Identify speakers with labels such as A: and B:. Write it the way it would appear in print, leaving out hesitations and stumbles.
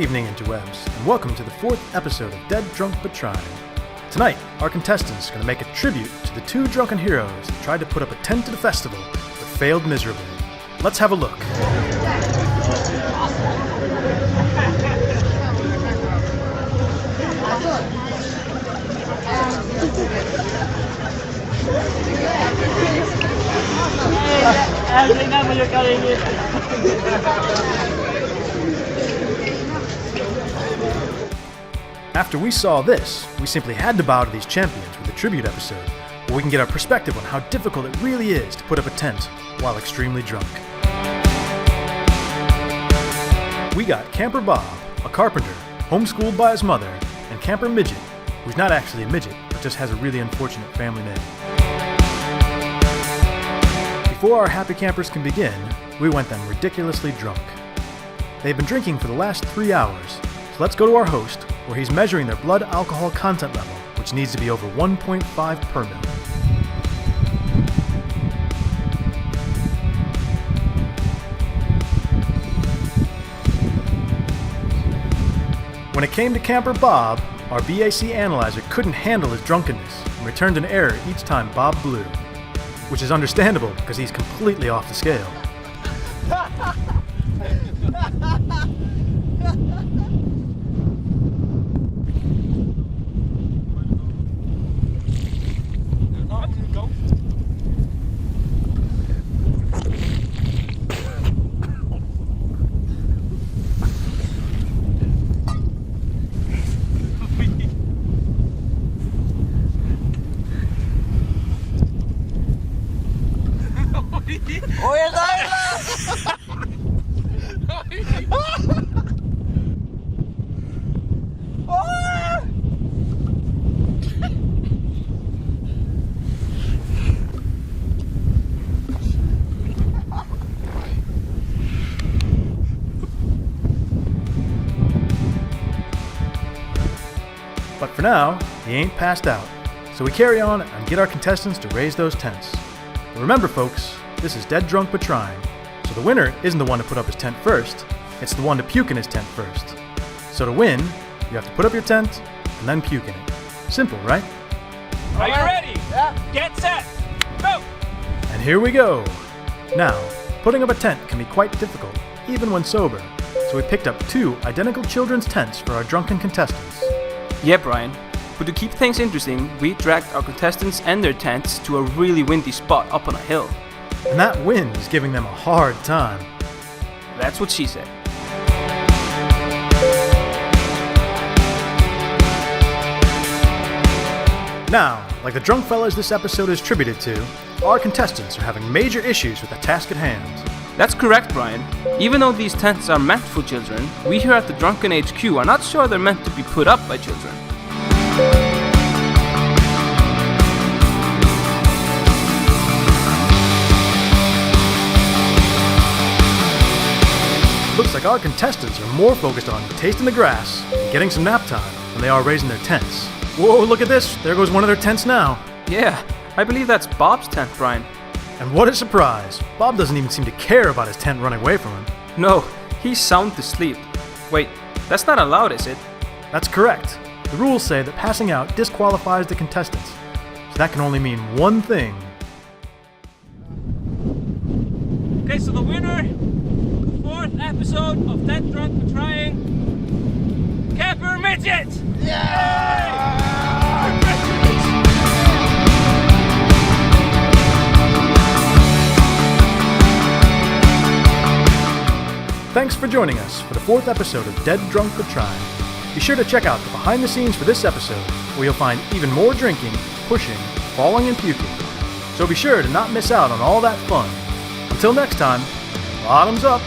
A: evening, interwebs, and welcome to the 4th episode of Dead Drunk But Trying. Tonight, our contestants are going to make a tribute to the 2 drunken heroes that tried to put up a tent at a festival, but failed miserably. Let's have a look. After we saw this, we simply had to bow to these champions with a tribute episode, where we can get our perspective on how difficult it really is to put up a tent while extremely drunk. We got Camper Bob, a carpenter, homeschooled by his mother, and Camper Midget, who's not actually a midget, but just has a really unfortunate family name. Before our happy campers can begin, we want them ridiculously drunk. They've been drinking for the last 3 hours, so let's go to our host, where he's measuring their blood alcohol content level, which needs to be over 1.5 per mil. When it came to Camper Bob, our BAC analyzer couldn't handle his drunkenness and returned an error each time Bob blew, which is understandable because he's completely off the scale. But for now, he ain't passed out, so we carry on and get our contestants to raise those tents. But remember folks, this is Dead Drunk But Trying, so the winner isn't the one to put up his tent first, it's the one to puke in his tent first. So to win, you have to put up your tent and then puke in it. Simple, right?
B: Are you ready? Yeah. Get set, go!
A: And here we go! Now, putting up a tent can be quite difficult, even when sober, so we picked up 2 identical children's tents for our drunken contestants.
C: Yeah, Brian. But to keep things interesting, we dragged our contestants and their tents to a really windy spot up on a hill.
A: And that wind is giving them a hard time.
C: That's what she said.
A: Now, like the drunk fellas this episode is tributed to, our contestants are having major issues with the task at hand.
C: That's correct, Brian. Even though these tents are meant for children, we here at the Drunken HQ are not sure they're meant to be put up by children.
A: Looks like our contestants are more focused on tasting the grass and getting some nap time than they are raising their tents. Whoa, look at this! There goes one of their tents now.
C: Yeah, I believe that's Bob's tent, Brian.
A: And what a surprise! Bob doesn't even seem to care about his tent running away from him.
C: No, he's sound asleep. Wait, that's not allowed, is it?
A: That's correct. The rules say that passing out disqualifies the contestants, so that can only mean one thing.
B: Okay, so the winner, the 4th episode of Dead Drunk But Trying, Camper Midget! Yay!
A: Thanks for joining us for the 4th episode of Dead Drunk But Trying. Be sure to check out the behind the scenes for this episode, where you'll find even more drinking, pushing, falling, and puking. So be sure to not miss out on all that fun. Until next time, bottoms up!